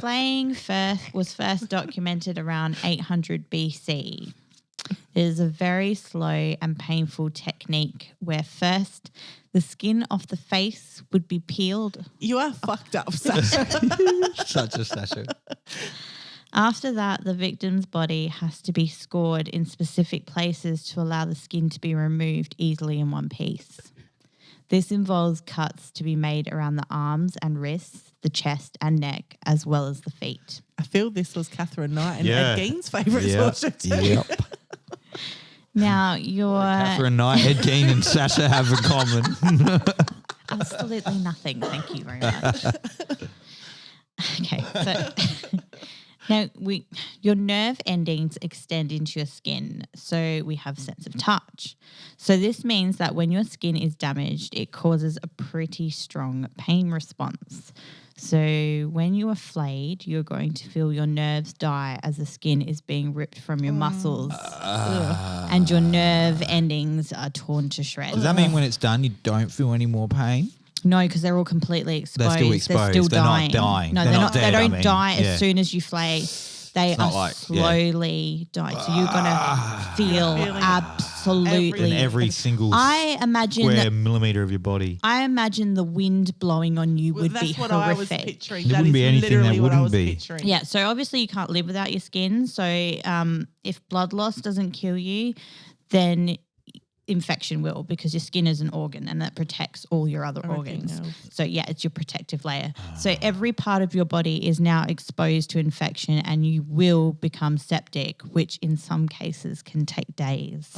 flaying was first documented around 800 BC. It is a very slow and painful technique where first the skin off the face would be peeled. You are fucked up, Sasha. Such a Sasha. After that, the victim's body has to be scored in specific places to allow the skin to be removed easily in one piece. This involves cuts to be made around the arms and wrists, the chest and neck, as well as the feet. I feel this was Catherine Knight and Ed Gein's favourite torture too. Yep. Now, your... Catherine Knight, Ed Gein and Sasha have in common. Absolutely nothing. Thank you very much. Okay, so... Now, your nerve endings extend into your skin, so we have sense of touch. So this means that when your skin is damaged, it causes a pretty strong pain response. So when you are flayed, you're going to feel your nerves die as the skin is being ripped from your muscles and your nerve endings are torn to shreds. Does that mean when it's done you don't feel any more pain? No, because they're all completely exposed. They're still exposed. They're still dying. Not dying. No, they're not dead, they don't die as soon as you flay. They are slowly dying. So you're going to feel absolutely... In every single square millimetre of your body. I imagine the wind blowing on you would be horrific. That's what I was picturing. There wouldn't be anything that wouldn't be. Yeah, so obviously you can't live without your skin. So if blood loss doesn't kill you, then... infection will, because your skin is an organ and that protects all your other organs. So yeah, it's your protective layer. So every part of your body is now exposed to infection and you will become septic, which in some cases can take days.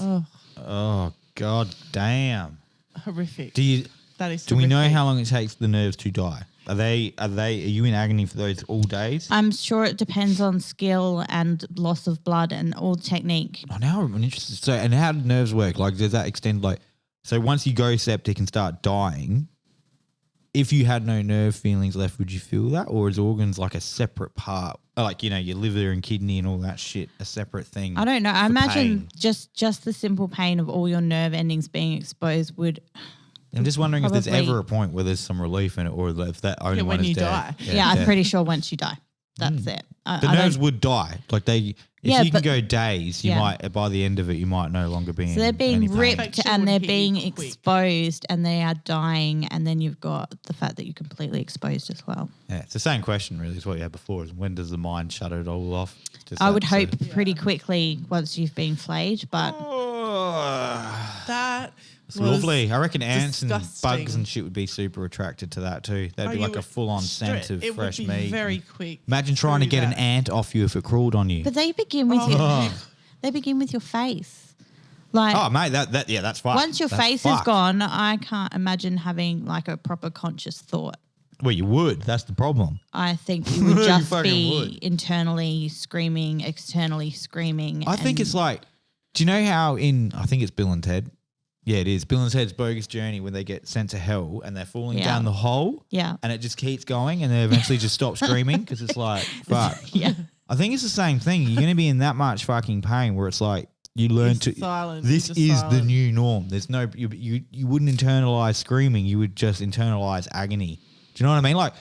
Oh God damn. Horrific. Do we know how long it takes the nerves to die? Are you in agony for those all days? I'm sure it depends on skill and loss of blood and all technique. Oh, now I'm interested. So, and how do nerves work? Like, does that extend so once you go septic and start dying, if you had no nerve feelings left, would you feel that? Or is organs like a separate part? Like, your liver and kidney and all that shit, a separate thing? I don't know. I imagine just the simple pain of all your nerve endings being exposed would... I'm just wondering if there's ever a point where there's some relief in it, or if that only one is dead. Die. Yeah, I'm pretty sure once you die, that's it. The nerves would die. Like if you can go days, you might by the end of it, you might no longer be. So they're being ripped and they're being exposed and they are dying, and then you've got the fact that you're completely exposed as well. Yeah, it's the same question really as what you had before. Is when does the mind shut it all off? I would hope pretty quickly once you've been flayed, but that. It's lovely. I reckon ants disgusting. and bugs and shit would be super attracted to that too. They'd be like a full-on scent of fresh meat. It would be very quick. Imagine trying to get an ant off you if it crawled on you. But they begin with they begin with your face. Like, oh mate, that's fine. Once your face is gone, I can't imagine having like a proper conscious thought. Well, you would. That's the problem. I think you would just be internally screaming, externally screaming. I think it's like, do you know how I think it's Bill and Ted. Yeah, it is. Bill and Ted's Bogus Journey when they get sent to hell and they're falling down the hole. Yeah. And it just keeps going and they eventually just stop screaming because it's like, fuck. Yeah. I think it's the same thing. You're going to be in that much fucking pain where it's like you learn this is the new norm. There's no, you wouldn't internalize screaming. You would just internalize agony. Do you know what I mean? Like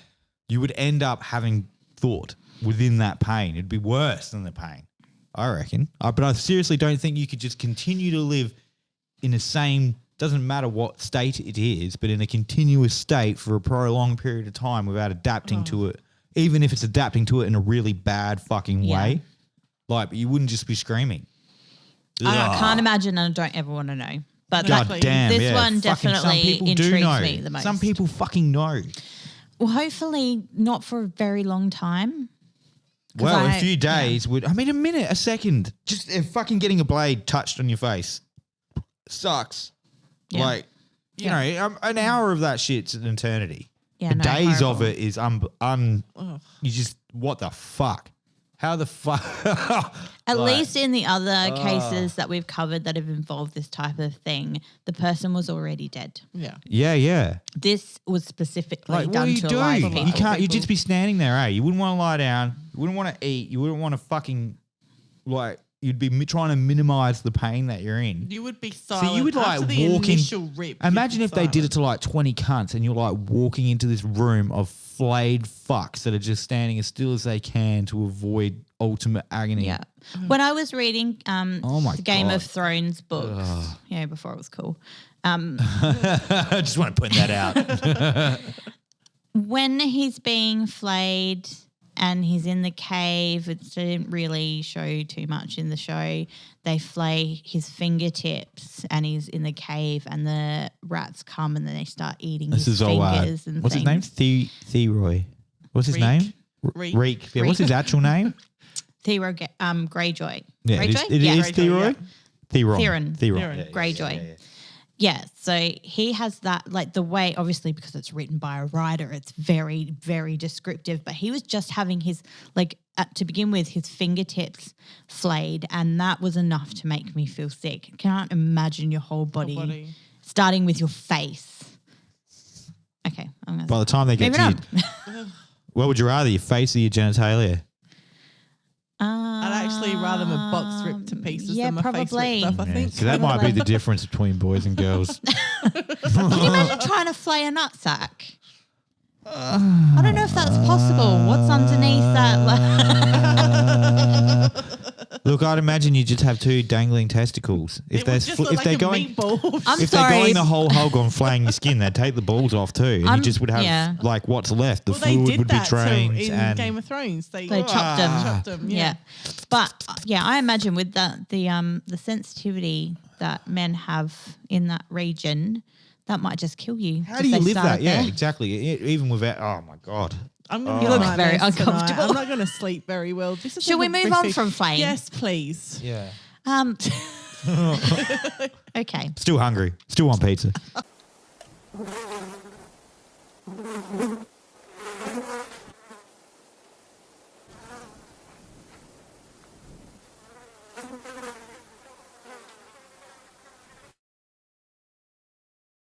you would end up having thought within that pain. It'd be worse than the pain, I reckon. But I seriously don't think you could just continue to live in the same, doesn't matter what state it is, but in a continuous state for a prolonged period of time without adapting to it, even if it's adapting to it in a really bad fucking way. Like, you wouldn't just be screaming. I can't imagine and I don't ever want to know. But God damn, this one definitely intrigues me the most. Some people fucking know. Well, hopefully not for a very long time. Well, a few days would, a minute, a second, just fucking getting a blade touched on your face. Sucks. Yeah. Like, you know, an hour of that shit's an eternity. Yeah, days of it is you just, what the fuck? How the fuck? At least in the other cases that we've covered that have involved this type of thing, the person was already dead. Yeah. Yeah. This was specifically like, done to alive people. You can't, you'd just be standing there, eh? You wouldn't want to lie down. You wouldn't want to eat. You wouldn't want to fucking, like, you'd be trying to minimize the pain that you're in. You would be silent. So you would like walk in. Rip, imagine if they did it to like 20 cunts and you're like walking into this room of flayed fucks that are just standing as still as they can to avoid ultimate agony. Yeah. When I was reading my the Game God. of Thrones books, before it was cool. I just want to point that out. When he's being flayed and he's in the cave, it didn't really show too much in the show. They flay his fingertips and he's in the cave and the rats come and then they start eating his fingers and what's things. his name? Theroy. What's his name? Reek. Yeah, what's his actual name? Theroy Greyjoy. Yeah, Greyjoy? It is Theroy? Theron. Theron. Greyjoy. Yeah, so he has that, like the way, obviously because it's written by a writer, it's very, very descriptive, but he was just having his, to begin with, his fingertips flayed, and that was enough to make me feel sick. I can't imagine your whole body. Starting with your face. Okay. By the time they get to you, what would you rather, your face or your genitalia? I'd actually rather my box ripped to pieces than my face ripped up, I think. So that might be the difference between boys and girls. Can you imagine trying to flay a nutsack? I don't know if that's possible. What's underneath that? Look, I'd imagine you just have two dangling testicles. If they're going the whole hog on flaying your skin, they'd take the balls off too, and you just would have what's left. The fluid would be drained. In Game of Thrones, they chopped them. Yeah. But I imagine with the sensitivity that men have in that region, that might just kill you. How do you live that? Yeah, exactly. Even without. Oh my God. I'm you look very uncomfortable. Tonight. I'm not going to sleep very well. Should we move on from flaying? Yes, please. Yeah. Okay. Still hungry. Still want pizza.